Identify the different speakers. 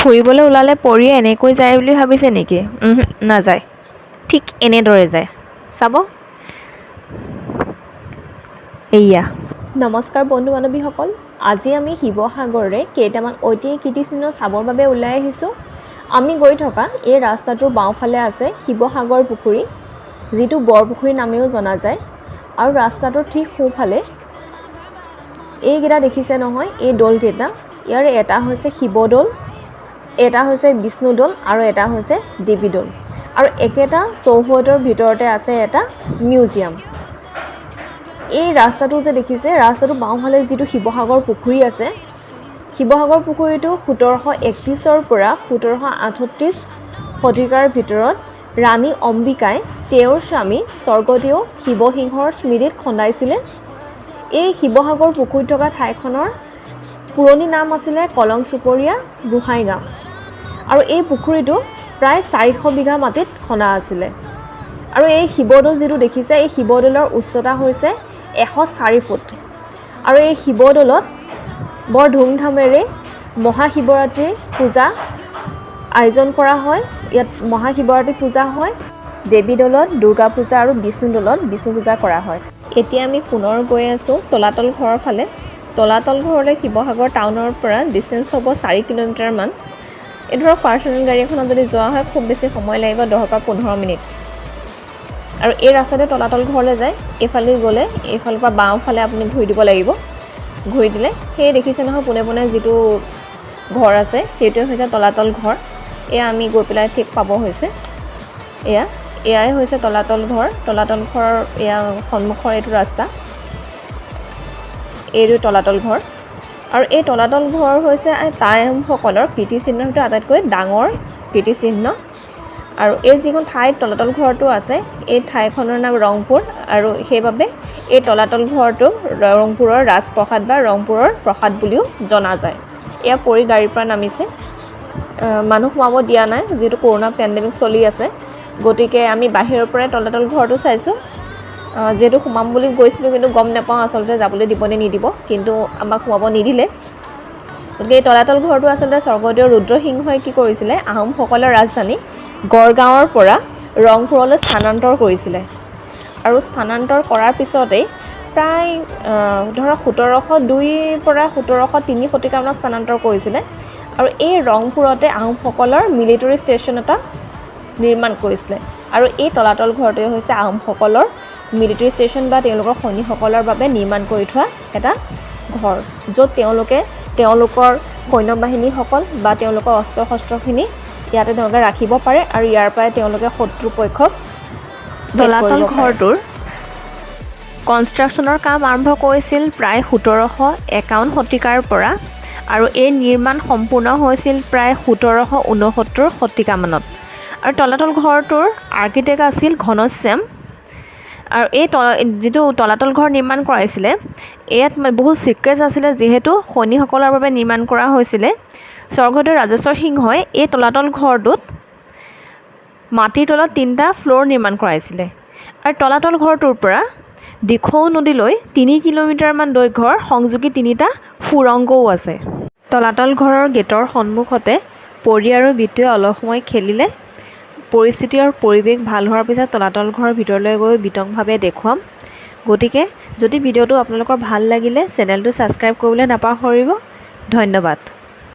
Speaker 1: ফুৰিবলৈ ওলালে পৰিয়ে এনেকৈ যায় বুলি ভাবিছে নেকি? নাযায়। ঠিক এনেদৰে যায়। চাব। এয়া। নমস্কাৰ বন্ধু বান্ধৱীসকল। আজি আমি শিৱসাগৰৰে কেইটামান ঐতিহাসিক কীৰ্তিচিহ্ন চাবৰ বাবে ওলাই আহিছোঁ। আমি গৈ থকা এই ৰাস্তাটোৰ বাওঁফালে আছে শিৱসাগৰ পুখুৰী, যিটো বৰপুখুৰী নামেও জনা যায়। আৰু ৰাস্তাটোৰ ঠিক সোঁফালে এইকেইটা দেখিছে নহয়, এই দৌলকেইটা। ইয়াৰে এটা হৈছে শিৱদৌল, এটা হৈছে বিষ্ণুদৌল আৰু এটা হৈছে দেৱীদৌল। আৰু একেটা চৌহদৰ ভিতৰতে আছে এটা মিউজিয়াম। এই ৰাস্তাটো যে দেখিছে, ৰাস্তাটোৰ বাওঁফালে যিটো শিৱসাগৰ পুখুৰী আছে, শিৱসাগৰ পুখুৰীটো 1731 পৰা 1738 শতিকাৰ ভিতৰত ৰাণী অম্বিকাই তেওঁৰ স্বামী স্বৰ্গদেউ শিৱসিংহৰ স্মৃতিত খন্দাইছিলে। এই শিৱসাগৰ পুখুৰীত থকা ঠাইখনৰ পুৰণি নাম আছিলে কলং চুপৰীয়া গোহাঁই গাঁও। আৰু এই পুখুৰীটো প্ৰায় 400 বিঘা মাটিত খন্দা আছিলে। আৰু এই শিৱদৌল যিটো দেখিছে, এই শিৱদৌলৰ উচ্চতা হৈছে 104 ফুট। আৰু এই শিৱদৌলত বৰ ধুমধামেৰে মহাশিৱৰাত্ৰিৰ পূজা আয়োজন কৰা হয়। ইয়াত মহাশিৱৰাত্ৰি পূজা হয়। দেৱীদৌলত দুৰ্গা পূজা আৰু বিষ্ণুদৌলত বিষ্ণু পূজা কৰা হয়। এতিয়া আমি পুনৰ গৈ আছোঁ তলাতল ঘৰৰ ফালে। তলাতল ঘৰলৈ শিৱসাগৰ টাউনৰ পৰা ডিষ্টেঞ্চ হ'ব 4 কিলোমিটাৰমান। এই ধৰক পাৰ্চনেল গাড়ী এখনত যদি যোৱা হয় খুব বেছি সময় লাগিব 10 পৰা 15 মিনিট। আৰু এই ৰাস্তাতে তলাতল ঘৰলৈ যায়। এইফালে গ'লে এইফালৰ পৰা বাওঁফালে আপুনি ঘূৰি দিব লাগিব। ঘূৰি দিলে সেই দেখিছে নহয় পোনে পোনে যিটো ঘৰ আছে, সেইটোৱে হৈছে তলাতল ঘৰ। এয়া আমি গৈ পেলাই ঠিক পাব হৈছে। এয়াই হৈছে তলাতল ঘৰ। তলাতল ঘৰৰ এয়া সন্মুখৰ এইটো ৰাস্তা, এইটো তলাতল ঘৰ। আৰু এই তলাতল ঘৰ হৈছে টাই আহোমসকলৰ কীৰ্তিচিহ্নৰ ভিতৰত আটাইতকৈ ডাঙৰ কীৰ্তিচিহ্ন। আৰু এই যিখন ঠাইত তলাতল ঘৰটো আছে, এই ঠাইখনৰ নাম ৰংপুৰ। আৰু সেইবাবে এই তলাতল ঘৰটো ৰংপুৰৰ ৰাজপ্ৰসাদ বা ৰংপুৰৰ প্ৰসাদ বুলিও জনা যায়। এয়া পৰি গাড়ীৰ পৰা নামিছে। মানুহ সোমাব দিয়া নাই, যিহেতু কৰোণা পেণ্ডেমিক চলি আছে। গতিকে আমি বাহিৰৰ পৰাই তলাতল ঘৰটো চাইছোঁ। যিহেতু সোমাম বুলি গৈছিলোঁ, কিন্তু গম নাপাওঁ আচলতে যাবলৈ দিবনে নিদিব, কিন্তু আমাক সোমাব নিদিলে। গতিকে এই তলাতল ঘৰটো আচলতে স্বৰ্গদেউ ৰুদ্ৰসিংহই কি কৰিছিলে, আহোমসকলৰ ৰাজধানী গড়গাঁৱৰ পৰা ৰংপুৰলৈ স্থানান্তৰ কৰিছিলে। আৰু স্থানান্তৰ কৰাৰ পিছতেই প্ৰায় ধৰক 1702 পৰা 1703 শতিকামানত স্থানান্তৰ কৰিছিলে। আৰু এই ৰংপুৰতে আহোমসকলৰ মিলিটাৰী ষ্টেচন এটা নিৰ্মাণ কৰিছিলে। আৰু এই তলাতল ঘৰটোৱে হৈছে আহোমসকলৰ মিলিটাৰী ষ্টেচন বা তেওঁলোকৰ সৈনিকসকলৰ বাবে নিৰ্মাণ কৰি থোৱা এটা ঘৰ, য'ত তেওঁলোকে তেওঁলোকৰ সৈন্যবাহিনীসকল বা তেওঁলোকৰ অস্ত্ৰ শস্ত্ৰখিনি ইয়াতে তেওঁলোকে ৰাখিব পাৰে। আৰু ইয়াৰ পৰাই তেওঁলোকে শত্ৰুপক্ষক তলাতল ঘৰটোৰ কনষ্ট্ৰাকশ্যনৰ কাম আৰম্ভ কৰিছিল প্ৰায় 1751 শতিকাৰ পৰা। আৰু এই নিৰ্মাণ সম্পূৰ্ণ হৈছিল প্ৰায় 1769 শতিকামানত। আৰু তলাতল ঘৰটোৰ আৰ্কিটেক্ট আছিল ঘনশ্যাম। আৰু এই যিটো তলাতল ঘৰ নিৰ্মাণ কৰাইছিলে, ইয়াত বহুত ছিক্ৰেটছ আছিলে, যিহেতু সৈনিকসকলৰ বাবে নিৰ্মাণ কৰা হৈছিলে। স্বৰ্গদেউ ৰাজেশ্বৰ সিংহই এই তলাতল ঘৰটোত মাটিৰ তলত 3টা ফ্ল'ৰ নিৰ্মাণ কৰাইছিলে। আৰু তলাতল ঘৰটোৰ পৰা দিখৌ নদীলৈ 3 কিলোমিটাৰমান দৈৰ্ঘ্যৰ সংযোগী 3টা সুৰংগও আছে। তলাতল ঘৰৰ গেটৰ সন্মুখতে পৰি আৰু বিটুৱে অলপ সময় খেলিলে। পৰিস্থিতি আৰু পৰিৱেশ ভাল হোৱাৰ পিছত তলাতল ঘৰৰ ভিতৰলৈ গৈ বিতংভাৱে দেখুৱাম। গতিকে যদি ভিডিঅ'টো আপোনালোকৰ ভাল লাগিলে চেনেলটো ছাবস্ক্ৰাইব কৰিবলৈ নাপাহৰিব। ধন্যবাদ।